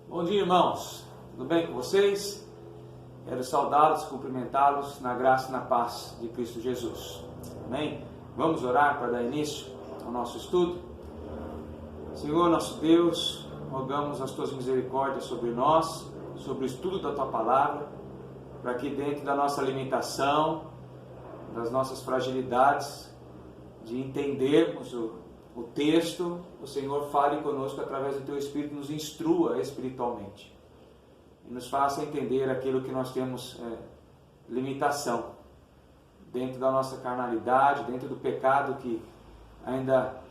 Bom dia, irmãos. Tudo bem com vocês? Quero saudá-los, cumprimentá-los na graça e na paz de Cristo Jesus. Amém? Vamos orar para dar início ao nosso estudo? Senhor, nosso Deus, rogamos as Tuas misericórdias sobre nós, sobre o estudo da Tua Palavra, para que dentro da nossa limitação, das nossas fragilidades, de entendermos o texto, o Senhor fale conosco através do Teu Espírito, nos instrua espiritualmente e nos faça entender aquilo que nós temos limitação dentro da nossa carnalidade, dentro do pecado que ainda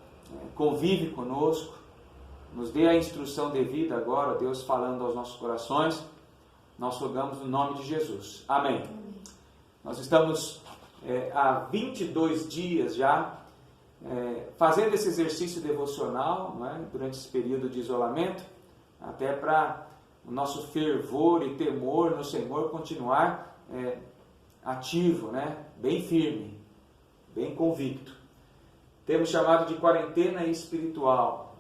convive conosco. Nos dê a instrução devida agora, Deus, falando aos nossos corações. Nós rogamos no nome de Jesus. Amém. Nós estamos há 22 dias já fazendo esse exercício devocional, durante esse período de isolamento, até para o nosso fervor e temor no Senhor continuar ativo, bem firme, bem convicto. Temos chamado de quarentena espiritual,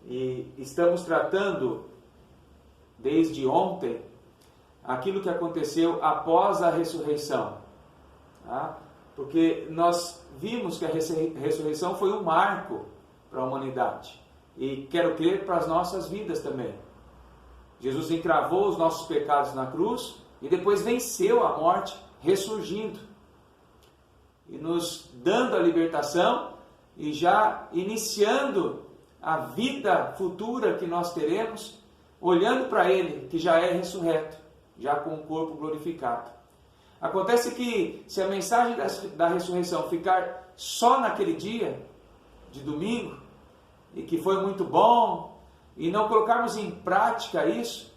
e estamos tratando desde ontem aquilo que aconteceu após a ressurreição, porque nós vimos que a ressurreição foi um marco para a humanidade, e quero crer para as nossas vidas também. Jesus encravou os nossos pecados na cruz e depois venceu a morte, ressurgindo e nos dando a libertação e já iniciando a vida futura que nós teremos, olhando para Ele, que já é ressurreto, já com o corpo glorificado. Acontece que se a mensagem da ressurreição ficar só naquele dia, de domingo, e que foi muito bom, e não colocarmos em prática isso,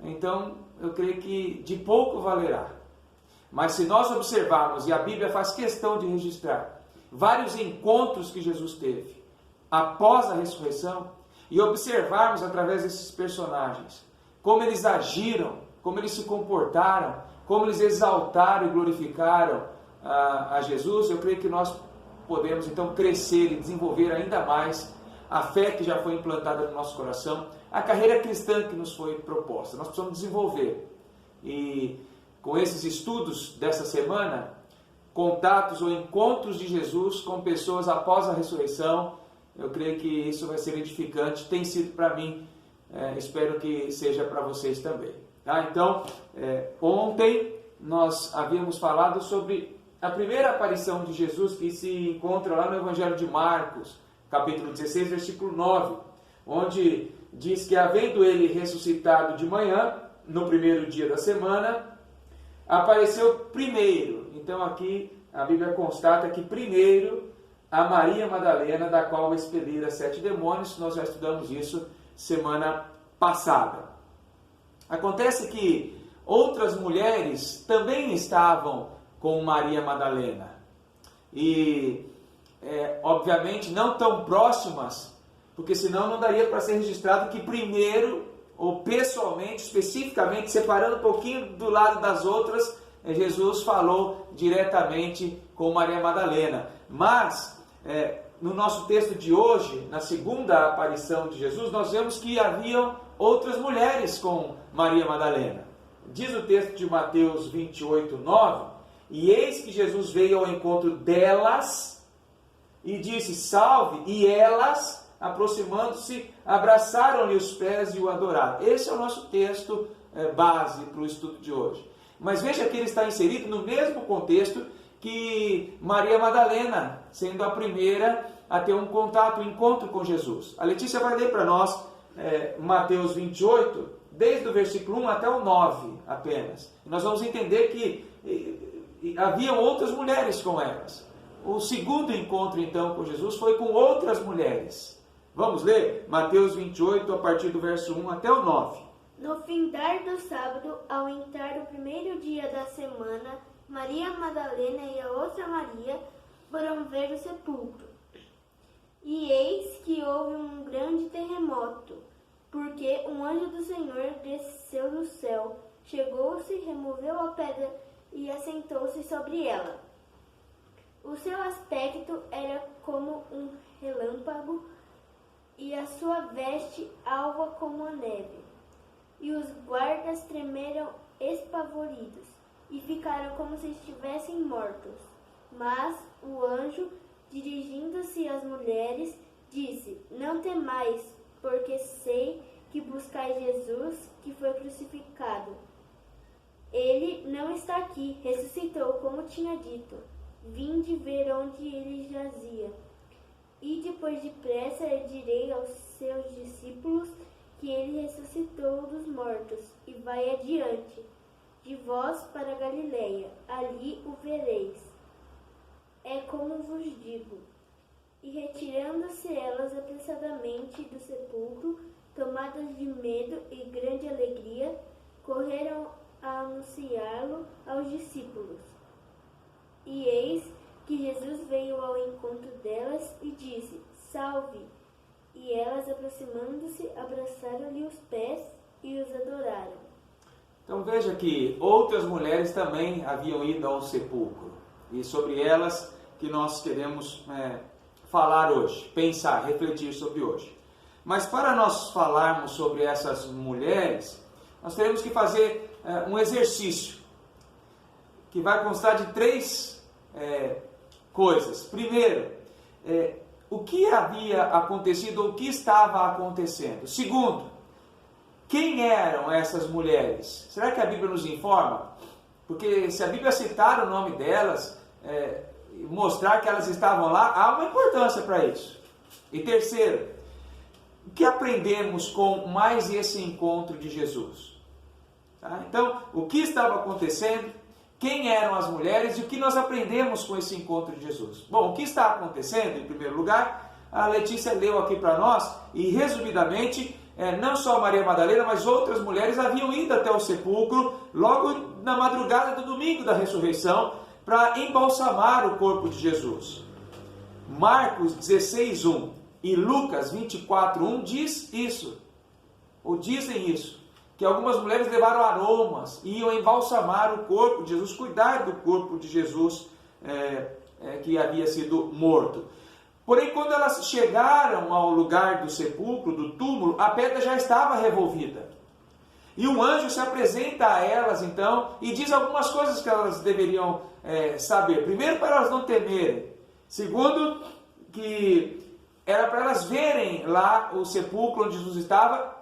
então eu creio que de pouco valerá. Mas se nós observarmos, e a Bíblia faz questão de registrar, vários encontros que Jesus teve após a ressurreição, e observarmos através desses personagens, como eles agiram, como eles se comportaram, como eles exaltaram e glorificaram a Jesus, eu creio que nós podemos então crescer e desenvolver ainda mais a fé que já foi implantada no nosso coração, a carreira cristã que nos foi proposta. Nós precisamos desenvolver. E com esses estudos dessa semana, contatos ou encontros de Jesus com pessoas após a ressurreição, eu creio que isso vai ser edificante. Tem sido para mim, espero que seja para vocês também. Então, ontem nós havíamos falado sobre a primeira aparição de Jesus, que se encontra lá no Evangelho de Marcos, capítulo 16, versículo 9, onde diz que, havendo ele ressuscitado de manhã, no primeiro dia da semana, apareceu primeiro. Então aqui a Bíblia constata que primeiro a Maria Madalena, da qual expelira 7 demônios. Nós já estudamos isso semana passada. Acontece que outras mulheres também estavam com Maria Madalena. E, obviamente, não tão próximas, porque senão não daria para ser registrado que primeiro, ou pessoalmente, especificamente, separando um pouquinho do lado das outras, Jesus falou diretamente com Maria Madalena. Mas, no nosso texto de hoje, na segunda aparição de Jesus, nós vemos que haviam outras mulheres com Maria Madalena. Diz o texto de Mateus 28, 9, e eis que Jesus veio ao encontro delas e disse, salve, e elas, aproximando-se, abraçaram-lhe os pés e o adoraram. Esse é o nosso texto base para o estudo de hoje. Mas veja que ele está inserido no mesmo contexto que Maria Madalena, sendo a primeira a ter um contato, um encontro com Jesus. A Letícia vai ler para nós Mateus 28, desde o versículo 1 até o 9 apenas. E nós vamos entender que haviam outras mulheres com elas. O segundo encontro então com Jesus foi com outras mulheres. Vamos ler Mateus 28, a partir do verso 1 até o 9. No findar do sábado, ao entrar o primeiro dia da semana, Maria Madalena e a outra Maria foram ver o sepulcro. E eis que houve um grande terremoto, porque um anjo do Senhor desceu do céu, chegou-se, removeu a pedra e assentou-se sobre ela. O seu aspecto era como um relâmpago e a sua veste alva como a neve. E os guardas tremeram espavoridos, e ficaram como se estivessem mortos. Mas o anjo, dirigindo-se às mulheres, disse: Não temais, porque sei que buscais Jesus, que foi crucificado. Ele não está aqui, ressuscitou, como tinha dito. Vinde ver onde ele jazia. E depois depressa direi aos seus discípulos que ele ressuscitou dos mortos, e vai adiante de vós para Galiléia, ali o vereis. É como vos digo. E retirando-se elas apressadamente do sepulcro, tomadas de medo e grande alegria, correram a anunciá-lo aos discípulos. E eis que Jesus veio ao encontro delas e disse: Salve! E elas, aproximando-se, abraçaram-lhe os pés e os adoraram. Então veja que outras mulheres também haviam ido ao sepulcro. E sobre elas que nós queremos falar hoje, pensar, refletir sobre hoje. Mas para nós falarmos sobre essas mulheres, nós teremos que fazer um exercício que vai constar de 3 coisas. Primeiro, o que havia acontecido, o que estava acontecendo. Segundo, quem eram essas mulheres? Será que a Bíblia nos informa? Porque se a Bíblia citar o nome delas, mostrar que elas estavam lá, há uma importância para isso. E terceiro, o que aprendemos com mais esse encontro de Jesus? Tá? Então, o que estava acontecendo? Quem eram as mulheres e o que nós aprendemos com esse encontro de Jesus? Bom, o que está acontecendo, em primeiro lugar, a Letícia leu aqui para nós e, resumidamente, não só Maria Madalena, mas outras mulheres haviam ido até o sepulcro logo na madrugada do domingo da ressurreição para embalsamar o corpo de Jesus. Marcos 16:1 e Lucas 24:1 diz isso, ou dizem isso, que algumas mulheres levaram aromas e iam embalsamar o corpo de Jesus, cuidar do corpo de Jesus que havia sido morto. Porém, quando elas chegaram ao lugar do sepulcro, do túmulo, a pedra já estava revolvida. E um anjo se apresenta a elas, então, e diz algumas coisas que elas deveriam saber. Primeiro, para elas não temerem. Segundo, que era para elas verem lá o sepulcro onde Jesus estava,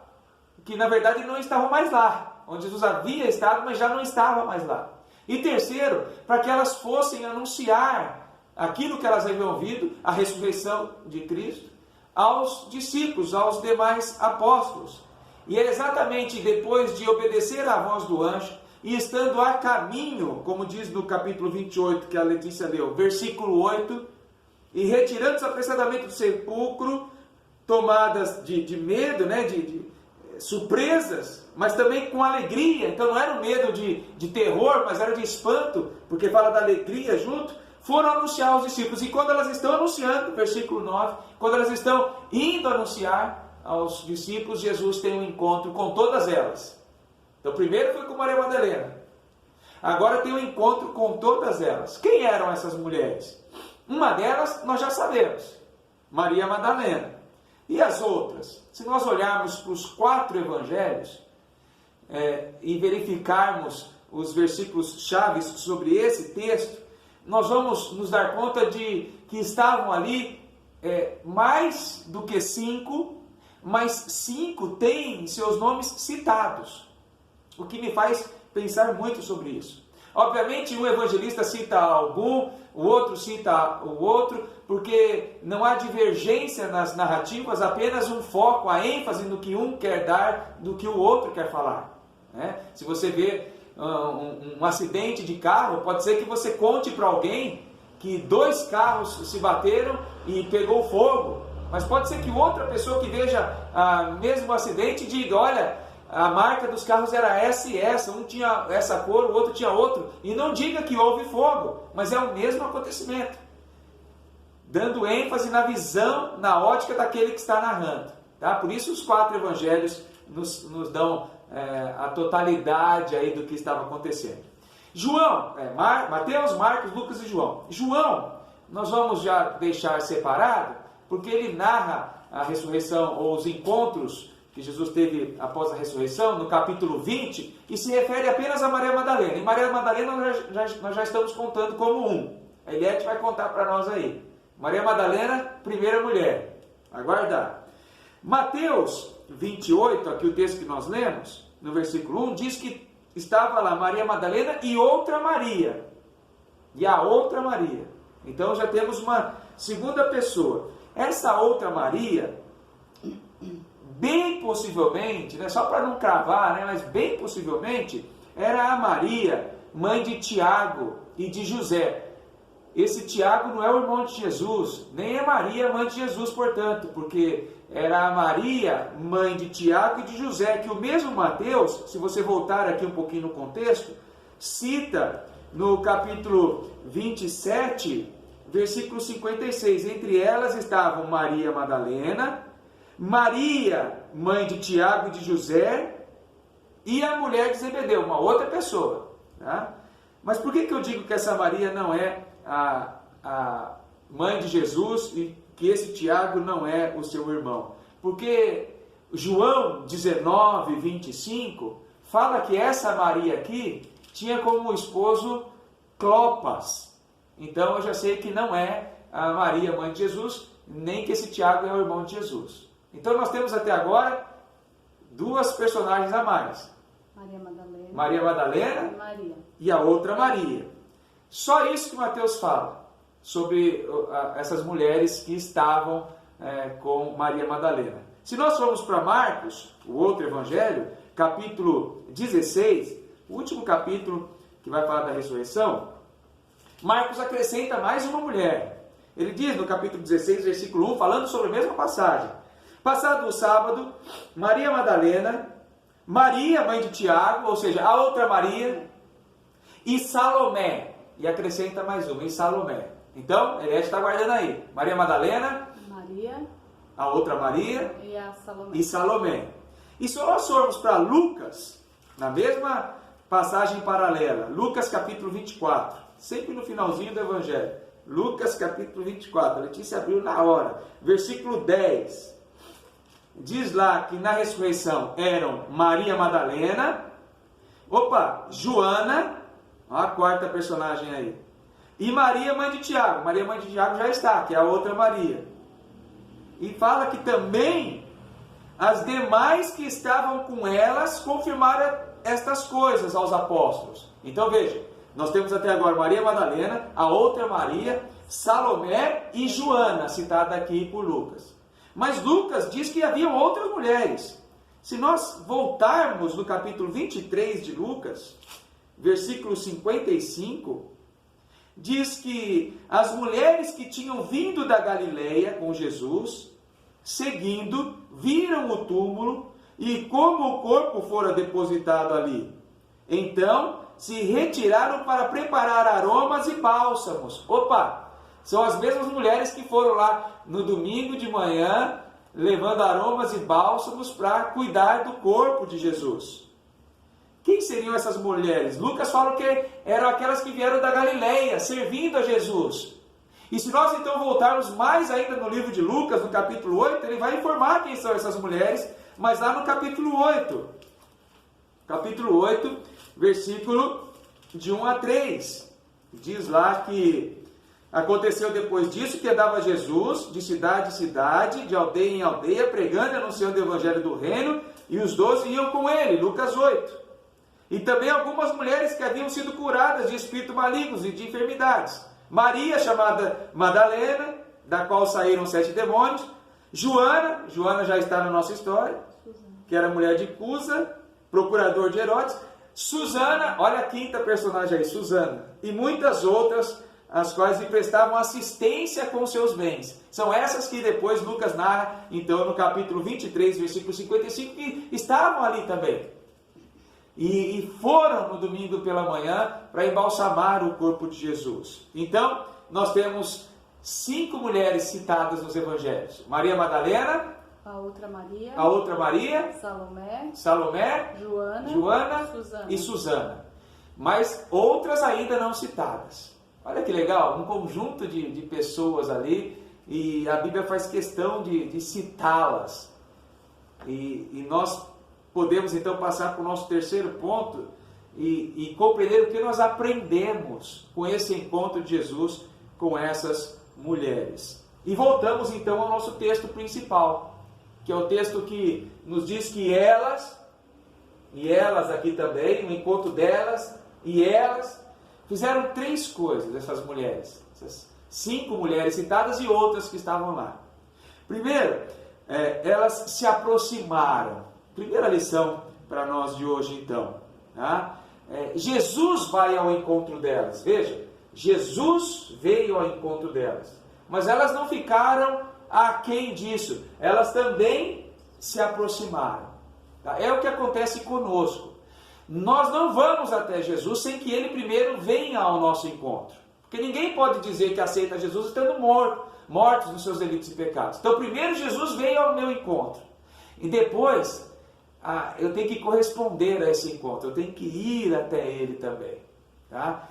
que na verdade não estava mais lá. Onde Jesus havia estado, mas já não estava mais lá. E terceiro, para que elas fossem anunciar aquilo que elas haviam ouvido, a ressurreição de Cristo, aos discípulos, aos demais apóstolos. E é exatamente depois de obedecer à voz do anjo, e estando a caminho, como diz no capítulo 28, que a Letícia leu, versículo 8, e retirando-se apressadamente do sepulcro, tomadas de medo, de surpresas, mas também com alegria. Então não era um medo de terror, mas era de espanto, porque fala da alegria junto. Foram anunciar aos discípulos. E quando elas estão anunciando, versículo 9, quando elas estão indo anunciar aos discípulos, Jesus tem um encontro com todas elas. Então primeiro foi com Maria Madalena. Agora tem um encontro com todas elas. Quem eram essas mulheres? Uma delas nós já sabemos, Maria Madalena. E as outras? Se nós olharmos para os 4 evangelhos e verificarmos os versículos chaves sobre esse texto, nós vamos nos dar conta de que estavam ali mais do que 5, mas 5 têm seus nomes citados, o que me faz pensar muito sobre isso. Obviamente, um evangelista cita algum, o outro cita o outro, porque não há divergência nas narrativas, apenas um foco, a ênfase no que um quer dar, do que o outro quer falar. Se você vê um acidente de carro, pode ser que você conte para alguém que 2 carros se bateram e pegou fogo, mas pode ser que outra pessoa que veja o mesmo acidente diga: olha, a marca dos carros era essa e essa, um tinha essa cor, o outro tinha outro, e não diga que houve fogo, mas é o mesmo acontecimento, dando ênfase na visão, na ótica daquele que está narrando. Tá? Por isso os 4 evangelhos nos dão a totalidade aí do que estava acontecendo. João, Mateus, Marcos, Lucas e João. João, nós vamos já deixar separado, porque ele narra a ressurreição, ou os encontros que Jesus teve após a ressurreição, no capítulo 20, e se refere apenas a Maria Madalena. E Maria Madalena nós já estamos contando como um. A Eliette vai contar para nós aí. Maria Madalena, primeira mulher. Aguardar. Mateus 28, aqui o texto que nós lemos, no versículo 1, diz que estava lá Maria Madalena e outra Maria. E a outra Maria. Então já temos uma segunda pessoa. Essa outra Maria, bem possivelmente, né, só para não cravar, né, mas bem possivelmente, era a Maria, mãe de Tiago e de José. Esse Tiago não é o irmão de Jesus, nem é Maria, mãe de Jesus, portanto, porque era a Maria, mãe de Tiago e de José, que o mesmo Mateus, se você voltar aqui um pouquinho no contexto, cita no capítulo 27, versículo 56. Entre elas estavam Maria Madalena, Maria, mãe de Tiago e de José, e a mulher de Zebedeu, uma outra pessoa. Tá? Mas por que eu digo que essa Maria não é a mãe de Jesus e que esse Tiago não é o seu irmão? Porque João 19, 25 fala que essa Maria aqui tinha como esposo Clopas. Então eu já sei que não é a Maria, mãe de Jesus, nem que esse Tiago é o irmão de Jesus. Então nós temos até agora duas personagens a mais. Maria Madalena e a outra Maria. Só isso que Mateus fala sobre essas mulheres que estavam com Maria Madalena. Se nós formos para Marcos, o outro evangelho, capítulo 16, o último capítulo que vai falar da ressurreição, Marcos acrescenta mais uma mulher. Ele diz no capítulo 16, versículo 1, falando sobre a mesma passagem: passado o sábado, Maria Madalena, Maria, mãe de Tiago, ou seja, a outra Maria, e Salomé. E acrescenta mais uma, e Salomé. Então, ele está guardando aí. Maria Madalena, Maria, a outra Maria e a Salomé. E Salomé. E se nós formos para Lucas, na mesma passagem paralela, Lucas capítulo 24, sempre no finalzinho do Evangelho, Lucas capítulo 24, a Letícia abriu na hora, versículo 10, diz lá que na ressurreição eram Maria Madalena, Joana, a quarta personagem aí, e Maria, mãe de Tiago. Maria, mãe de Tiago já está, que é a outra Maria. E fala que também as demais que estavam com elas confirmaram estas coisas aos apóstolos. Então veja, nós temos até agora Maria Madalena, a outra Maria, Salomé e Joana, citada aqui por Lucas. Mas Lucas diz que haviam outras mulheres. Se nós voltarmos no capítulo 23 de Lucas, versículo 55, diz que as mulheres que tinham vindo da Galileia com Jesus, seguindo, viram o túmulo e como o corpo fora depositado ali. Então, se retiraram para preparar aromas e bálsamos. São as mesmas mulheres que foram lá no domingo de manhã, levando aromas e bálsamos para cuidar do corpo de Jesus. Quem seriam essas mulheres? Lucas fala que eram aquelas que vieram da Galileia, servindo a Jesus. E se nós então voltarmos mais ainda no livro de Lucas, no capítulo 8, ele vai informar quem são essas mulheres, mas lá no capítulo 8. Capítulo 8, versículo de 1 a 3. Diz lá que aconteceu depois disso que andava Jesus de cidade em cidade, de aldeia em aldeia, pregando e anunciando o evangelho do reino, e os 12 iam com ele. Lucas 8. E também algumas mulheres que haviam sido curadas de espíritos malignos e de enfermidades. Maria, chamada Madalena, da qual saíram 7 demônios. Joana já está na nossa história, que era mulher de Cusa, procurador de Herodes. Susana, olha a quinta personagem aí, Susana. E muitas outras, as quais lhe prestavam assistência com seus bens. São essas que depois Lucas narra, então, no capítulo 23, versículo 55, que estavam ali também. E foram no domingo pela manhã para embalsamar o corpo de Jesus. Então, nós temos 5 mulheres citadas nos evangelhos: Maria Madalena, a outra Maria, Salomé, Joana e Susana. Mas outras ainda não citadas. Olha que legal, um conjunto de pessoas ali, e a Bíblia faz questão de citá-las. E nós podemos então passar para o nosso terceiro ponto e compreender o que nós aprendemos com esse encontro de Jesus com essas mulheres. E voltamos então ao nosso texto principal, que é o texto que nos diz que elas, e elas aqui também, o encontro delas, e elas fizeram 3 coisas, essas mulheres, essas 5 mulheres citadas e outras que estavam lá. Primeiro, elas se aproximaram. Primeira lição para nós de hoje então. Tá? Jesus vai ao encontro delas. Veja, Jesus veio ao encontro delas. Mas elas não ficaram aquém disso. Elas também se aproximaram. Tá? É o que acontece conosco. Nós não vamos até Jesus sem que Ele primeiro venha ao nosso encontro. Porque ninguém pode dizer que aceita Jesus estando mortos nos seus delitos e pecados. Então primeiro Jesus veio ao meu encontro. E depois eu tenho que corresponder a esse encontro. Eu tenho que ir até Ele também. Tá?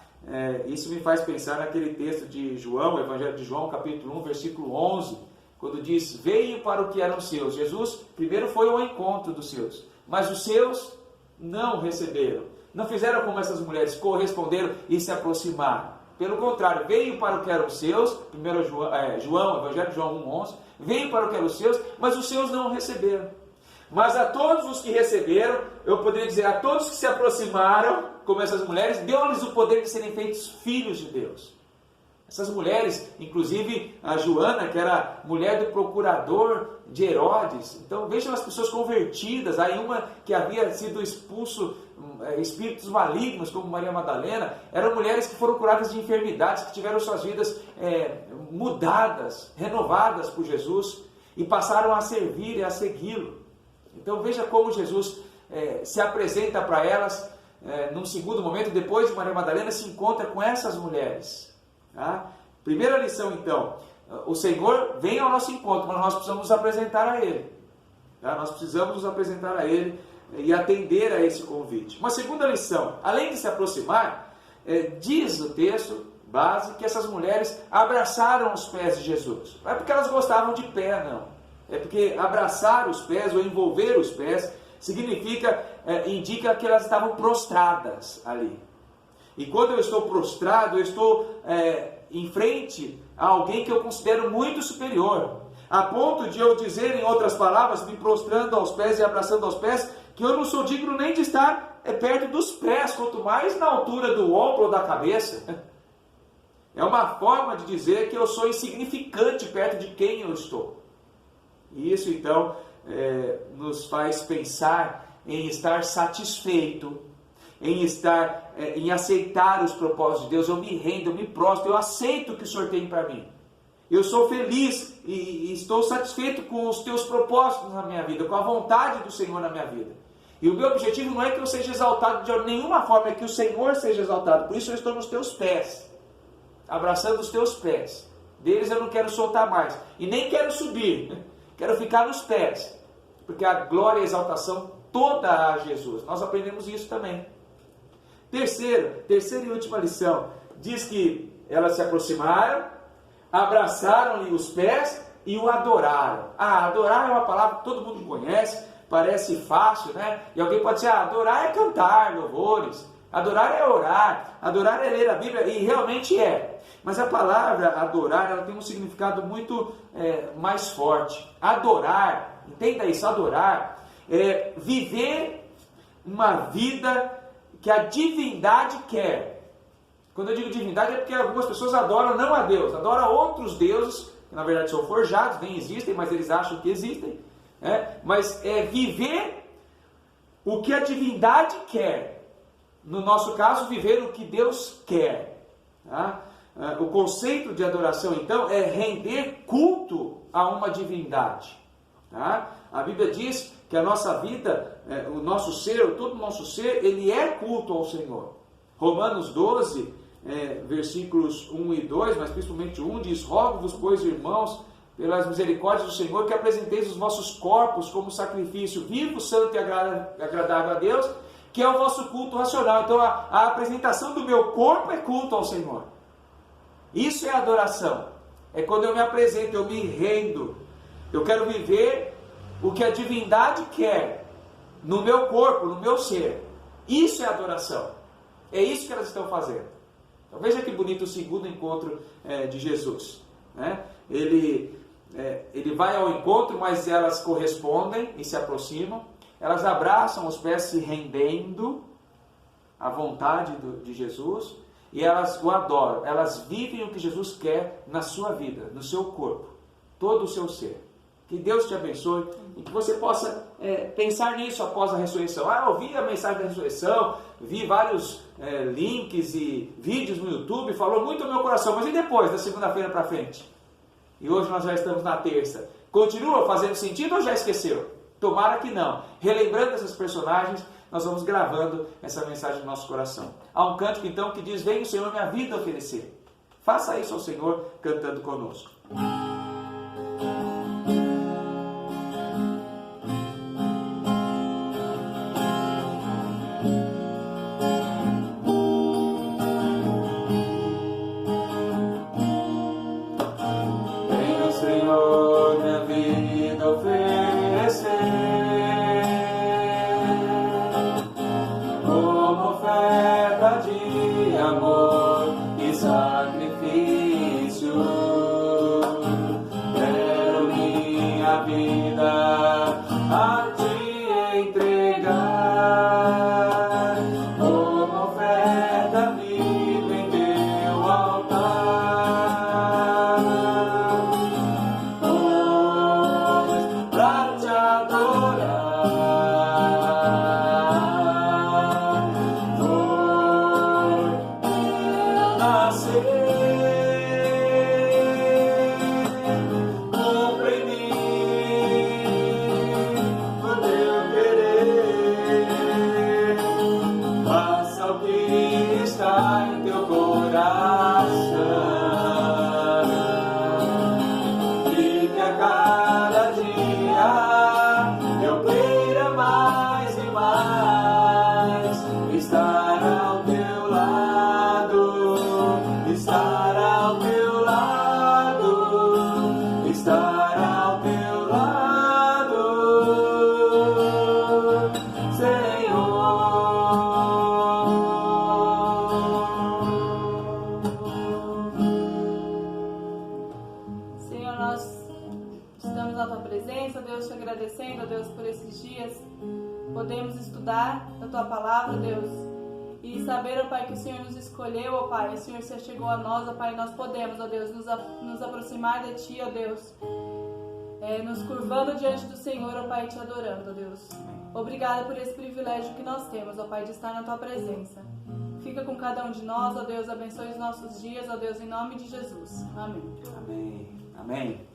Isso me faz pensar naquele texto de João, o Evangelho de João, capítulo 1, versículo 11, quando diz, veio para o que eram seus. Jesus primeiro foi ao encontro dos seus, mas os seus não receberam. Não fizeram como essas mulheres, corresponderam e se aproximaram. Pelo contrário, veio para o que eram seus, primeiro João, Evangelho de João 1, 11, veio para o que eram seus, mas os seus não receberam. Mas a todos os que receberam, eu poderia dizer, a todos que se aproximaram, como essas mulheres, deu-lhes o poder de serem feitos filhos de Deus. Essas mulheres, inclusive a Joana, que era mulher do procurador de Herodes. Então vejam as pessoas convertidas. Aí uma que havia sido expulso espíritos malignos, como Maria Madalena, eram mulheres que foram curadas de enfermidades, que tiveram suas vidas mudadas, renovadas por Jesus e passaram a servir e a segui-lo. Então veja como Jesus se apresenta para elas num segundo momento, depois de Maria Madalena, se encontra com essas mulheres. Tá? Primeira lição então, o Senhor vem ao nosso encontro, mas nós precisamos nos apresentar a Ele. Tá? Nós precisamos nos apresentar a Ele e atender a esse convite. Uma segunda lição, além de se aproximar, diz o texto base que essas mulheres abraçaram os pés de Jesus. Não é porque elas gostavam de pé, não. É porque abraçar os pés ou envolver os pés indica que elas estavam prostradas ali. E quando eu estou prostrado, eu estou em frente a alguém que eu considero muito superior, a ponto de eu dizer, em outras palavras, me prostrando aos pés e abraçando aos pés, que eu não sou digno nem de estar perto dos pés, quanto mais na altura do ombro ou da cabeça. É uma forma de dizer que eu sou insignificante perto de quem eu estou. E isso então nos faz pensar em estar satisfeito, em aceitar os propósitos de Deus. Eu me rendo, eu me prostro, eu aceito o que o Senhor tem para mim. Eu sou feliz e estou satisfeito com os teus propósitos na minha vida, com a vontade do Senhor na minha vida. E o meu objetivo não é que eu seja exaltado de nenhuma forma, é que o Senhor seja exaltado. Por isso eu estou nos teus pés, abraçando os teus pés. Deles eu não quero soltar mais, e nem quero subir, quero ficar nos pés, porque a glória e a exaltação toda a Jesus. Nós aprendemos isso também. Terceira e última lição, diz que elas se aproximaram, abraçaram-lhe os pés e o adoraram. Adorar é uma palavra que todo mundo conhece, parece fácil, né? E alguém pode dizer, adorar é cantar louvores, adorar é orar, adorar é ler a Bíblia, e realmente é. Mas a palavra adorar, ela tem um significado muito mais forte. Adorar, entenda isso, adorar é viver uma vida que a divindade quer. Quando eu digo divindade é porque algumas pessoas adoram não a Deus, adoram outros deuses, que na verdade são forjados, nem existem, mas eles acham que existem. Mas é viver o que a divindade quer. No nosso caso, viver o que Deus quer. Tá? O conceito de adoração, então, é render culto a uma divindade. Tá? A Bíblia diz que a nossa vida, o nosso ser, todo o nosso ser, ele é culto ao Senhor. Romanos 12, versículos 1 e 2, mas principalmente 1, diz, rogo-vos, pois, irmãos, pelas misericórdias do Senhor, que apresenteis os vossos corpos como sacrifício vivo, santo e agradável a Deus, que é o vosso culto racional. Então a apresentação do meu corpo é culto ao Senhor. Isso é adoração. É quando eu me apresento, eu me rendo. Eu quero viver o que a divindade quer no meu corpo, no meu ser. Isso é adoração. É isso que elas estão fazendo. Então veja que bonito o segundo encontro de Jesus, né? Ele vai ao encontro, mas elas correspondem e se aproximam. Elas abraçam os pés, se rendendo à vontade de Jesus, e elas o adoram. Elas vivem o que Jesus quer na sua vida, no seu corpo, todo o seu ser. Que Deus te abençoe e que você possa pensar nisso após a ressurreição. Eu ouvi a mensagem da ressurreição, vi vários links e vídeos no YouTube, falou muito ao meu coração, mas e depois, da segunda-feira para frente? E hoje nós já estamos na terça. Continua fazendo sentido ou já esqueceu? Tomara que não. Relembrando essas personagens, nós vamos gravando essa mensagem no nosso coração. Há um cântico então que diz: vem o Senhor minha vida oferecer. Faça isso ao Senhor cantando conosco. Podemos estudar a Tua Palavra, Deus, e saber, ó Pai, que o Senhor nos escolheu, ó Pai, o Senhor se chegou a nós, ó Pai, nós podemos, ó Deus, nos aproximar de Ti, ó Deus, nos curvando diante do Senhor, ó Pai, Te adorando, ó Deus. Obrigada por esse privilégio que nós temos, ó Pai, de estar na Tua presença. Fica com cada um de nós, ó Deus, abençoe os nossos dias, ó Deus, em nome de Jesus. Amém. Amém. Amém.